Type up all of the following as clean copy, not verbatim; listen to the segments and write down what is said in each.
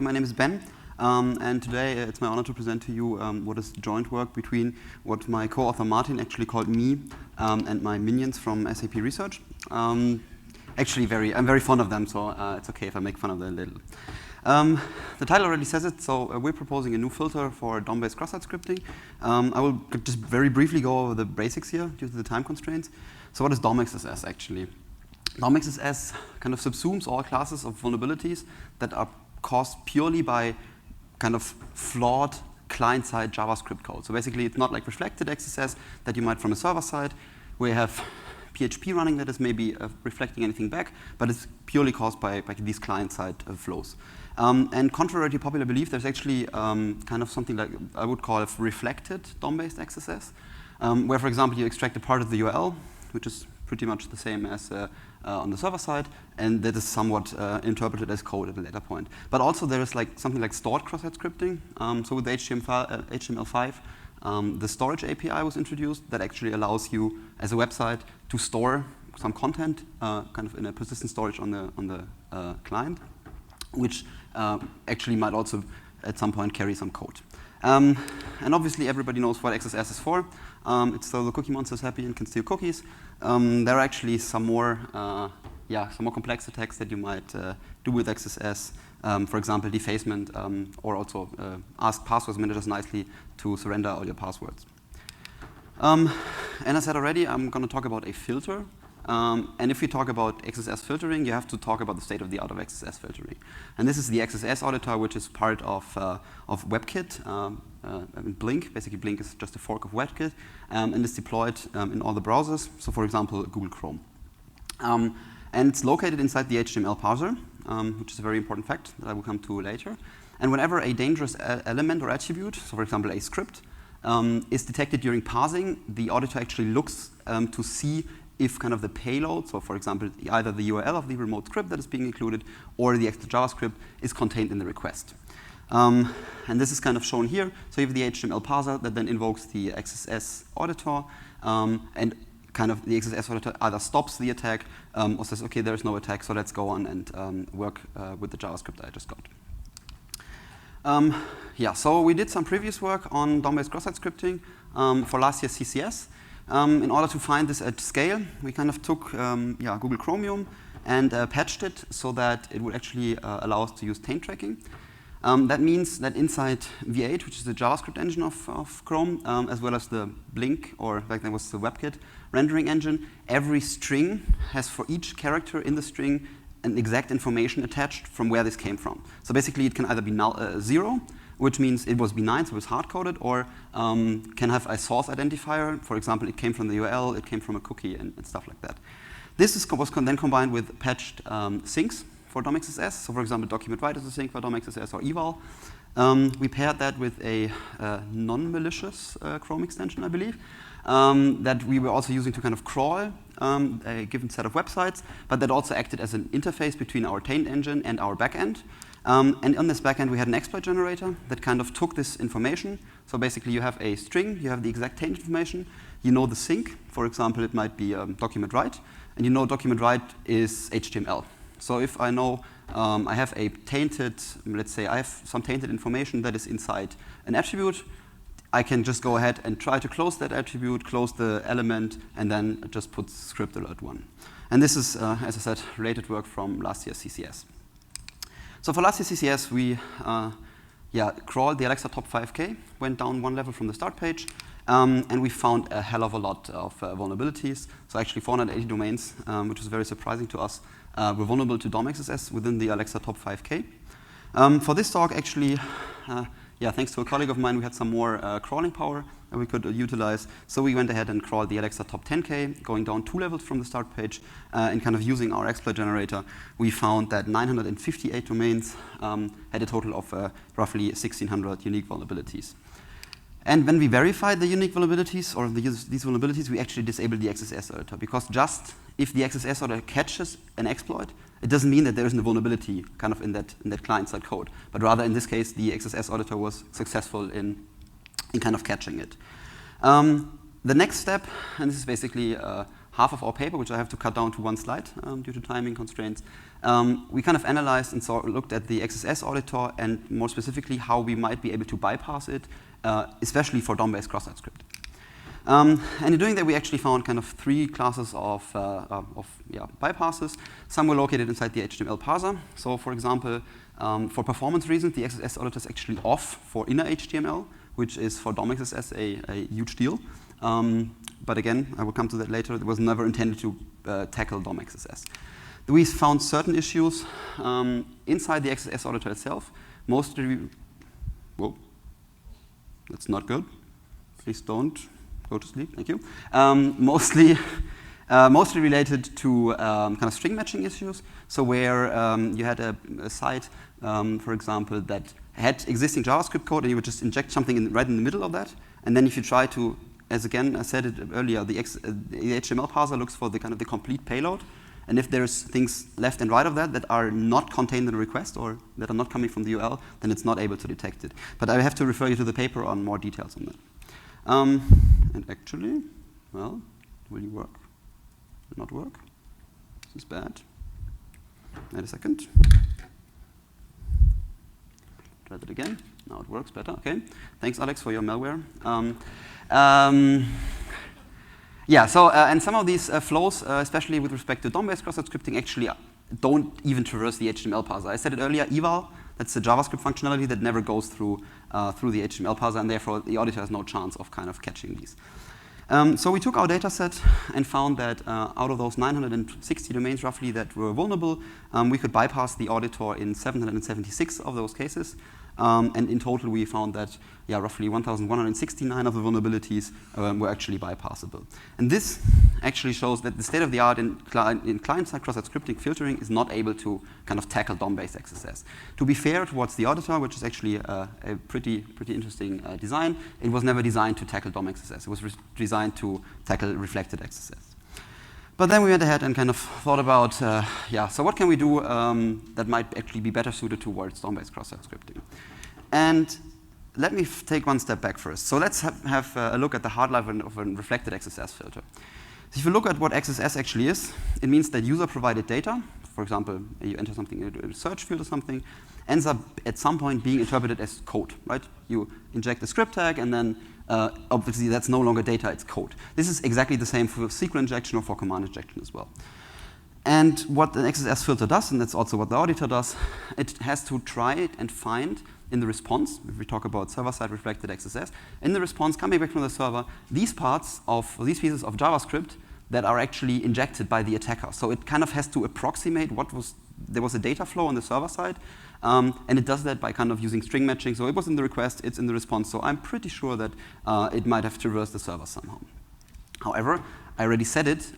my name is Ben, and today it's my honor to present to you what is joint work between what my co-author Martin actually called me and my minions from SAP Research. Actually, I'm very fond of them, so it's okay if I make fun of them a little. The title already says it, so we're proposing a new filter for DOM-based cross-site scripting. I will just very briefly go over the basics here due to the time constraints. So what is DOMXSS actually? DOMXSS kind of subsumes all classes of vulnerabilities that are caused purely by kind of flawed client-side JavaScript code. So basically, it's not like reflected XSS that you might from a server side, where you have PHP running that is maybe reflecting anything back, but it's purely caused by these client-side flows. And contrary to popular belief, there's actually kind of something like I would call a reflected DOM-based XSS, where, for example, you extract a part of the URL, which is pretty much the same as on the server side, and that is somewhat interpreted as code at a later point. But also there is like something like stored cross-site scripting. So with HTML5, the storage API was introduced that actually allows you as a website to store some content kind of in a persistent storage on the client, which actually might also at some point carry some code. And obviously everybody knows what XSS is for. It's so the cookie monster is happy and can steal cookies. There are actually some more complex attacks that you might do with XSS. For example, defacement, or also ask password managers nicely to surrender all your passwords. And I said already, I'm going to talk about a filter. And if we talk about XSS filtering, you have to talk about the state of the art of XSS filtering. And this is the XSSAuditor, which is part of WebKit. Blink, basically Blink is just a fork of WebKit, and is deployed in all the browsers. So for example, Google Chrome. And it's located inside the HTML parser, which is a very important fact that I will come to later. And whenever a dangerous element or attribute, so for example a script, is detected during parsing, the auditor actually looks to see if kind of the payload, so for example, either the URL of the remote script that is being included or the extra JavaScript is contained in the request. And this is kind of shown here. So you have the HTML parser that then invokes the XSSAuditor, and kind of the XSSAuditor either stops the attack or says, okay, there's no attack, so let's go on and work with the JavaScript that I just got. So we did some previous work on DOM-based cross-site scripting for last year's CCS. In order to find this at scale, we kind of took Google Chromium and patched it so that it would actually allow us to use taint tracking. That means that inside V8, which is the JavaScript engine of Chrome, as well as the Blink, or back then was the WebKit rendering engine, every string has for each character in the string an exact information attached from where this came from. So basically it can either be 0, which means it was benign, so it was hard-coded, or can have a source identifier. For example, it came from the URL, it came from a cookie, and stuff like that. This was then combined with patched sinks for DOMXSS. So for example, document write is a sink for DOMXSS or eval. We paired that with a non-malicious Chrome extension, I believe, that we were also using to kind of crawl a given set of websites, but that also acted as an interface between our taint engine and our backend. And on this backend, we had an exploit generator that kind of took this information. So basically, you have a string, you have the exact taint information, you know the sink. For example, it might be document write, and you know document write is HTML. So if I know I have a tainted, let's say I have some tainted information that is inside an attribute, I can just go ahead and try to close that attribute, close the element, and then just put script alert 1. And this is, as I said, related work from last year's CCS. So for last year's CCS, we crawled the Alexa top 5K, went down one level from the start page, and we found a hell of a lot of vulnerabilities. So actually 480 domains, which was very surprising to us, were vulnerable to DOMXSS within the Alexa top 5K. For this talk, actually, thanks to a colleague of mine, we had some more crawling power that we could utilize. So we went ahead and crawled the Alexa top 10K, going down 2 levels from the start page, and kind of using our exploit generator, we found that 958 domains had a total of roughly 1,600 unique vulnerabilities. And when we verified the unique vulnerabilities, or these vulnerabilities, we actually disabled the XSSAuditor, because just if the XSSAuditor catches an exploit, it doesn't mean that there isn't a vulnerability kind of in that client-side code, but rather in this case, the XSSAuditor was successful in kind of catching it. The next step, and this is basically half of our paper, which I have to cut down to one slide due to timing constraints, we kind of analyzed and looked at the XSSAuditor and more specifically how we might be able to bypass it, especially for DOM-based cross-site scripting. And in doing that, we actually found kind of three classes of bypasses. Some were located inside the HTML parser. So, for example, for performance reasons, the XSSAuditor is actually off for inner HTML, which is for DOMXSS a huge deal. But again, I will come to that later. It was never intended to tackle DOMXSS. We found certain issues inside the XSSAuditor itself. Mostly, whoa, that's not good. Please don't go to sleep. Thank you. Mostly related to kind of string matching issues. So where you had a site, for example, that had existing JavaScript code, and you would just inject something right in the middle of that, and then if you try to, as again I said it earlier, the HTML parser looks for the kind of the complete payload, and if there's things left and right of that that are not contained in the request or that are not coming from the URL, then it's not able to detect it. But I have to refer you to the paper on more details on that. And actually, well, will you work? Will not work? This is bad. Wait a second. Try that again. Now it works better. Okay. Thanks, Alex, for your malware. Yeah, so, and some of these flows, especially with respect to DOM-based cross-site scripting, actually don't even traverse the HTML parser. I said it earlier, eval, that's the JavaScript functionality that never goes through the HTML parser, and therefore the auditor has no chance of kind of catching these. So we took our data set and found that out of those 960 domains roughly that were vulnerable, we could bypass the auditor in 776 of those cases. And in total, we found that roughly 1,169 of the vulnerabilities were actually bypassable. And this actually shows that the state of the art in client-side cross-site scripting filtering is not able to kind of tackle DOM-based XSS. To be fair towards the auditor, which is actually a pretty interesting design, it was never designed to tackle DOM-XSS. It was designed to tackle reflected XSS. But then we went ahead and kind of thought about, so what can we do that might actually be better suited towards DOM-based cross-site scripting? And let me take one step back first. So let's have a look at the hard life of a reflected XSS filter. So if you look at what XSS actually is, it means that user-provided data, for example, you enter something into a search field or something, ends up at some point being interpreted as code, right? You inject a script tag, and then obviously that's no longer data, it's code. This is exactly the same for SQL injection or for command injection as well. And what an XSS filter does, and that's also what the auditor does, it has to try it and find in the response, if we talk about server-side reflected XSS, in the response coming back from the server, these pieces of JavaScript that are actually injected by the attacker. So it kind of has to approximate there was a data flow on the server side, and it does that by kind of using string matching. So it was in the request, it's in the response. So I'm pretty sure that it might have traversed the server somehow. However, I already said it,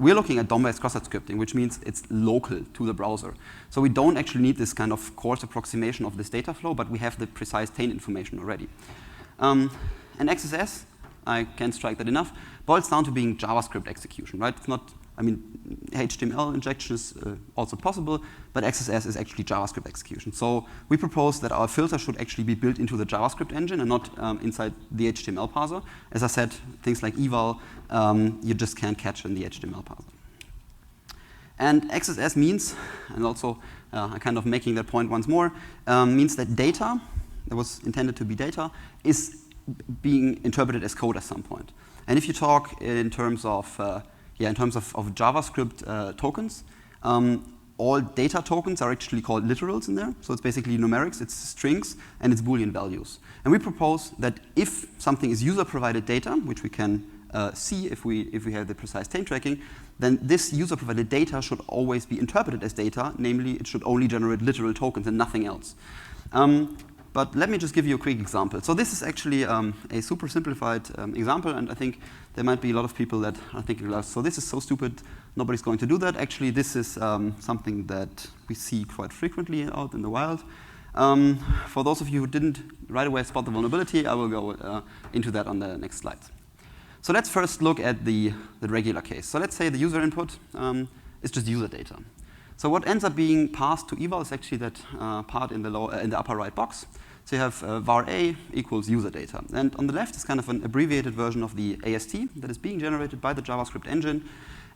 we're looking at DOM-based cross-site scripting, which means it's local to the browser. So we don't actually need this kind of coarse approximation of this data flow, but we have the precise taint information already. And XSS, I can't strike that enough, boils down to being JavaScript execution, right? It's not, HTML injection is also possible, but XSS is actually JavaScript execution. So we propose that our filter should actually be built into the JavaScript engine and not inside the HTML parser. As I said, things like eval, you just can't catch in the HTML parser. And XSS means, and also kind of making that point once more, means that data that was intended to be data is being interpreted as code at some point. And if you talk in terms of JavaScript tokens, all data tokens are actually called literals in there. So it's basically numerics, it's strings, and it's Boolean values. And we propose that if something is user-provided data, which we can see if we have the precise taint tracking, then this user-provided data should always be interpreted as data. Namely, it should only generate literal tokens and nothing else. But let me just give you a quick example. So this is actually a super simplified example, and I think there might be a lot of people that are thinking, so this is so stupid, nobody's going to do that. Actually, this is something that we see quite frequently out in the wild. For those of you who didn't right away spot the vulnerability, I will go into that on the next slide. So let's first look at the regular case. So let's say the user input is just user data. So what ends up being passed to eval is actually that part in the upper right box. So you have var a equals user data. And on the left is kind of an abbreviated version of the AST that is being generated by the JavaScript engine.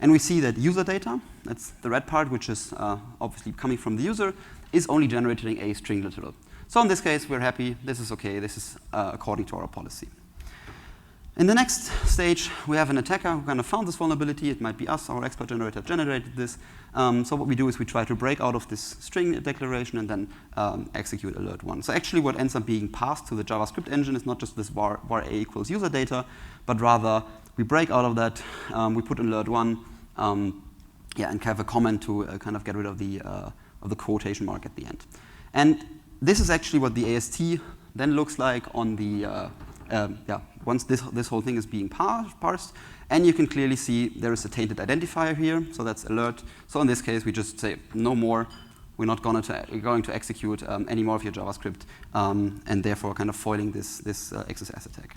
And we see that user data, that's the red part, which is obviously coming from the user, is only generating a string literal. So in this case, we're happy. This is OK. This is according to our policy. In the next stage, we have an attacker who kind of found this vulnerability. It might be us, our exploit generator generated this. So what we do is we try to break out of this string declaration and then execute alert 1. So actually what ends up being passed to the JavaScript engine is not just this var a equals user data, but rather we break out of that, we put alert 1, and have a comment to kind of get rid of the quotation mark at the end. And this is actually what the AST then looks like on the once this whole thing is being parsed, and you can clearly see there is a tainted identifier here, so that's alert. So in this case, we just say no more. We're not going to execute any more of your JavaScript, and therefore kind of foiling this XSS attack.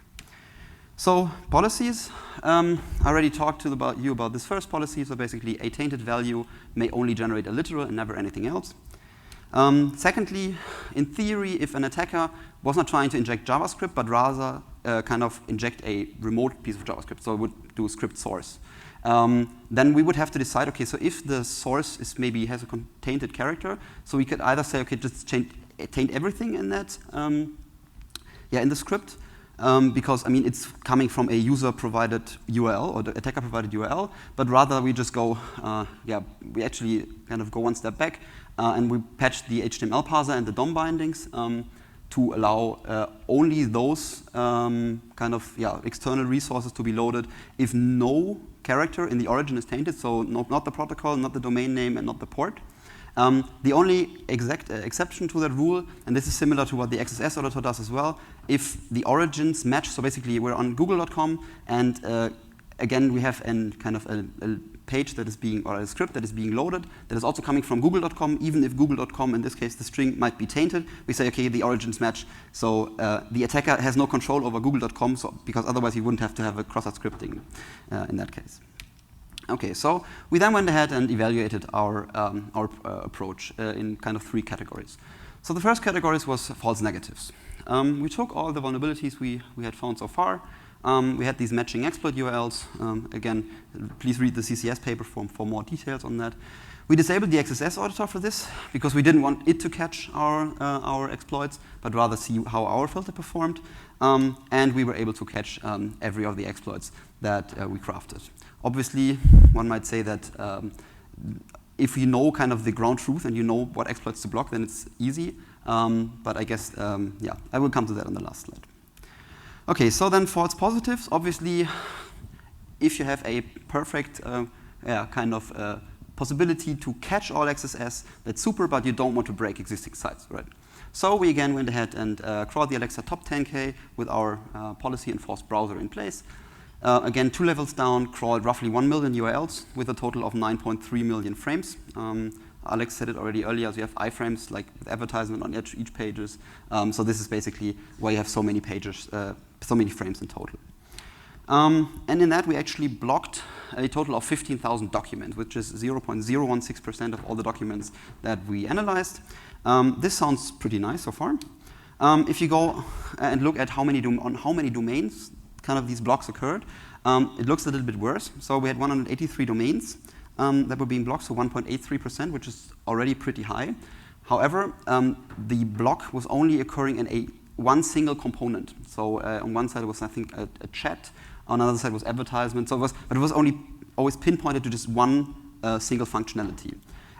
So policies, I already talked to you about this first policy. So basically, a tainted value may only generate a literal and never anything else. Secondly, in theory, if an attacker was not trying to inject JavaScript, but rather kind of inject a remote piece of JavaScript, so it would do script source, then we would have to decide, okay, so if the source is maybe has a tainted character, so we could either say, okay, just taint everything in that, in the script, because I mean it's coming from a user-provided URL or the attacker-provided URL, but rather we just go, we actually kind of go one step back. And we patched the HTML parser and the DOM bindings to allow only those external resources to be loaded if no character in the origin is tainted, so not the protocol, not the domain name, and not the port. The only exception to that rule, and this is similar to what the XSSAuditor does as well, if the origins match, so basically we're on google.com, and again we have a page that is being, or a script that is being loaded that is also coming from google.com, even if google.com, in this case, the string might be tainted. We say, okay, the origins match. So the attacker has no control over google.com, so, because otherwise he wouldn't have to have a cross-site scripting in that case. Okay, so we then went ahead and evaluated our approach in kind of 3 categories. So the first category was false negatives. We took all the vulnerabilities we had found so far. We had these matching exploit URLs. Again, please read the CCS paper for more details on that. We disabled the XSSAuditor for this because we didn't want it to catch our exploits, but rather see how our filter performed. And we were able to catch every of the exploits that we crafted. Obviously, one might say that if you know kind of the ground truth and you know what exploits to block, then it's easy. But I guess, I will come to that on the last slide. Okay, so then false positives, obviously, if you have a perfect possibility to catch all XSS, that's super, but you don't want to break existing sites, right? So we again went ahead and crawled the Alexa top 10K with our policy enforced browser in place. Again, 2 levels down, crawled roughly 1 million URLs with a total of 9.3 million frames. Alex said it already earlier, so you have iframes like with advertisement on each pages. So this is basically why you have so many pages, so many frames in total. And in that, we actually blocked a total of 15,000 documents, which is 0.016% of all the documents that we analyzed. This sounds pretty nice so far. If you go and look at on how many domains kind of these blocks occurred, it looks a little bit worse. So we had 183 domains that were being blocked, so 1.83%, which is already pretty high. However, the block was only occurring in one single component. So on one side it was, I think, a chat. On another side was advertisement. So but it was only always pinpointed to just one single functionality.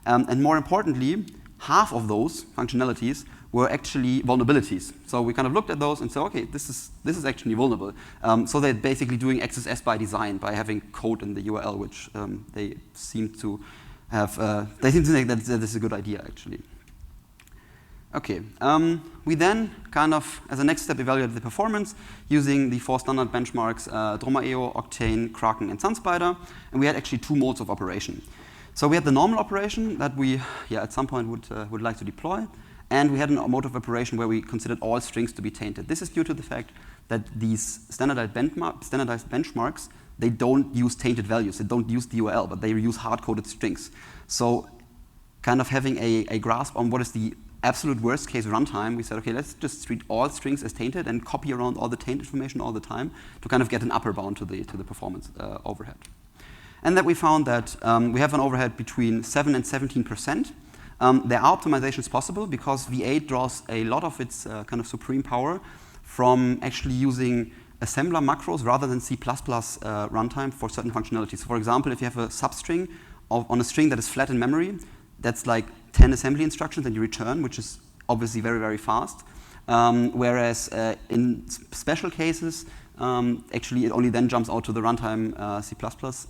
And more importantly, half of those functionalities were actually vulnerabilities. So we kind of looked at those and said, okay, this is actually vulnerable. So they're basically doing XSS by design by having code in the URL, which they seem to have. They seem to think that this is a good idea, actually. Okay. We then kind of, as a next step, evaluated the performance using the 4 standard benchmarks: Droma.io, Octane, Kraken, and SunSpider. And we had actually 2 modes of operation. So we had the normal operation that we, at some point would like to deploy. And we had a mode of operation where we considered all strings to be tainted. This is due to the fact that these standardized benchmarks, they don't use tainted values. They don't use the URL, but they use hard-coded strings. So kind of having a grasp on what is the absolute worst case runtime, we said, okay, let's just treat all strings as tainted and copy around all the taint information all the time to kind of get an upper bound to the performance overhead. And that we found that we have an overhead between 7 and 17%. There are optimizations possible because V8 draws a lot of its kind of supreme power from actually using assembler macros rather than C++ runtime for certain functionalities. So for example, if you have a substring on a string that is flat in memory, that's like 10 assembly instructions that you return, which is obviously very, very fast. Whereas in special cases, actually it only then jumps out to the runtime C++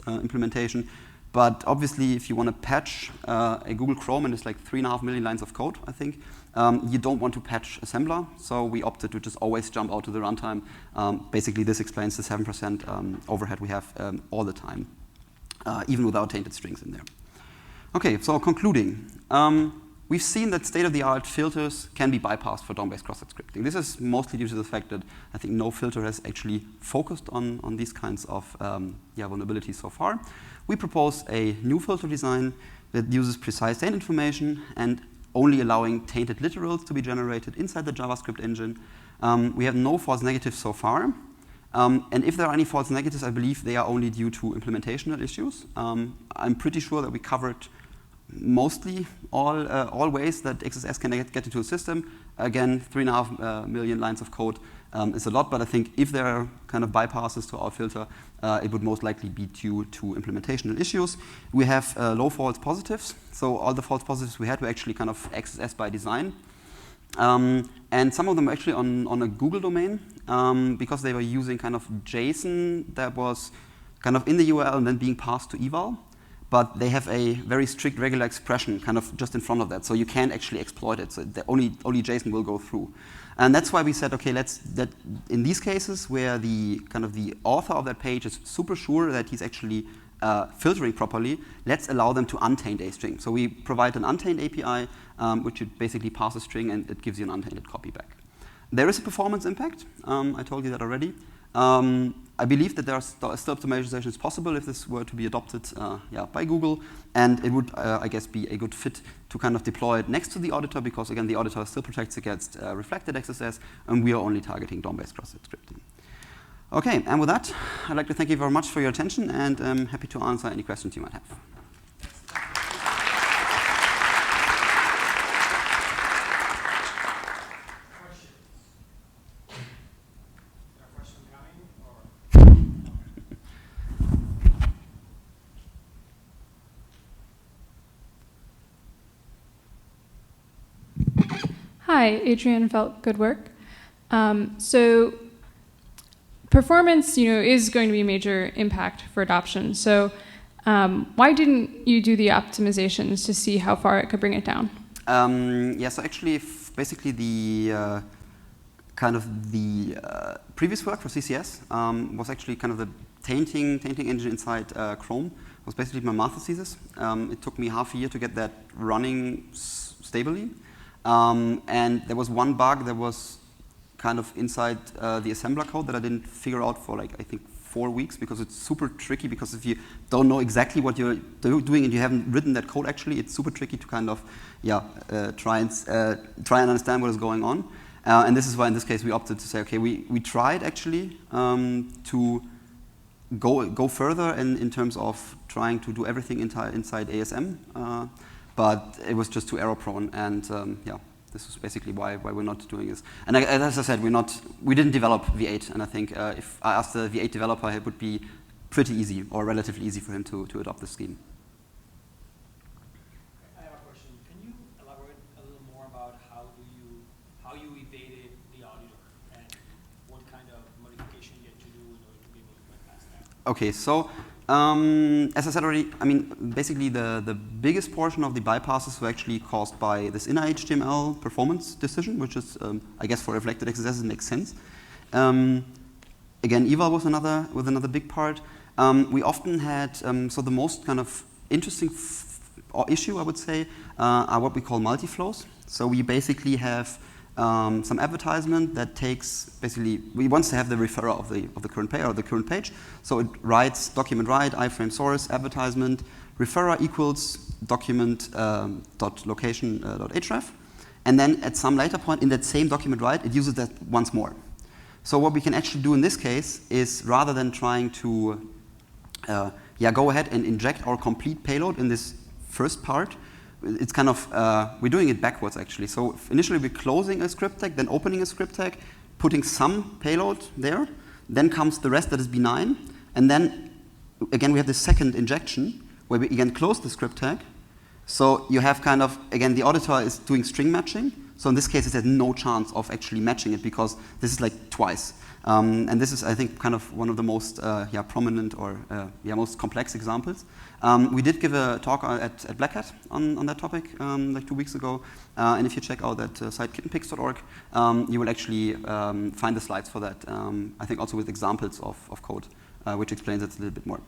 implementation. But obviously, if you want to patch a Google Chrome and it's like 3.5 million lines of code, I think, you don't want to patch assembler. So we opted to just always jump out to the runtime. Basically, this explains the 7% overhead we have all the time, even without tainted strings in there. Okay, so concluding. We've seen that state-of-the-art filters can be bypassed for DOM-based cross-site scripting. This is mostly due to the fact that I think no filter has actually focused on these kinds of vulnerabilities so far. We propose a new filter design that uses precise taint information and only allowing tainted literals to be generated inside the JavaScript engine. We have no false negatives so far. And if there are any false negatives, I believe they are only due to implementational issues. I'm pretty sure that we covered mostly all ways that XSS can get into a system. Again, 3.5 million lines of code is a lot, but I think if there are kind of bypasses to our filter, it would most likely be due to implementational issues. We have low false positives, so all the false positives we had were actually kind of XSS by design. And some of them were actually on a Google domain because they were using kind of JSON that was kind of in the URL and then being passed to eval. But they have a very strict regular expression kind of just in front of that, so you can't actually exploit it. So only JSON will go through. And that's why we said, okay, in these cases where the author of that page is super sure that he's actually filtering properly, let's allow them to untaint a string. So we provide an untaint API, which you basically pass a string and it gives you an untainted copy back. There is a performance impact. I told you that already. I believe that there are still optimizations possible if this were to be adopted by Google, and it would, I guess, be a good fit to kind of deploy it next to the auditor because, again, the auditor still protects against reflected XSS, and we are only targeting DOM-based cross-site scripting. Okay, and with that, I'd like to thank you very much for your attention, and I'm happy to answer any questions you might have. Hi, Adrian Felt, good work. So performance, is going to be a major impact for adoption. So why didn't you do the optimizations to see how far it could bring it down? So actually, basically the previous work for CCS was actually kind of the tainting engine inside Chrome. Was basically my master's thesis. It took me half a year to get that running stably. And there was one bug that was kind of inside the assembler code that I didn't figure out for I think 4 weeks because it's super tricky because if you don't know exactly what you're doing and you haven't written that code actually, it's super tricky to kind of try and understand what is going on. And this is why in this case we opted to say, okay, we tried actually to go further in terms of trying to do everything inside ASM. But it was just too error prone, and this is basically why we're not doing this. And as I said, we didn't develop V8, and I think if I asked the V8 developer, it would be pretty easy or relatively easy for him to adopt this scheme. I have a question. Can you elaborate a little more about how you evaded the auditor and what kind of modification you had to do in order to be able to bypass that? Okay, so. As I said already, basically the biggest portion of the bypasses were actually caused by this inner HTML performance decision, which is, I guess, for reflected XSS, it makes sense. Again, eval was another big part. We often had, so the most kind of interesting issue, I would say, are what we call multi-flows. So we basically have some advertisement that takes we want to have the referrer of the current page or the current page. So it writes document write iframe source advertisement referrer equals document dot location dot href, and then at some later point in that same document write, it uses that once more. So what we can actually do in this case is, rather than trying to go ahead and inject our complete payload in this first part, it's kind of, we're doing it backwards actually. So initially we're closing a script tag, then opening a script tag, putting some payload there, then comes the rest that is benign, and then again we have the second injection where we again close the script tag. So you have kind of, again, the auditor is doing string matching. So in this case, it has no chance of actually matching it because this is like twice. And this is, I think, kind of one of the most prominent or most complex examples. We did give a talk at Black Hat on that topic like 2 weeks ago. And if you check out that site kittenpics.org, you will actually find the slides for that. I think also with examples of code, which explains it a little bit more.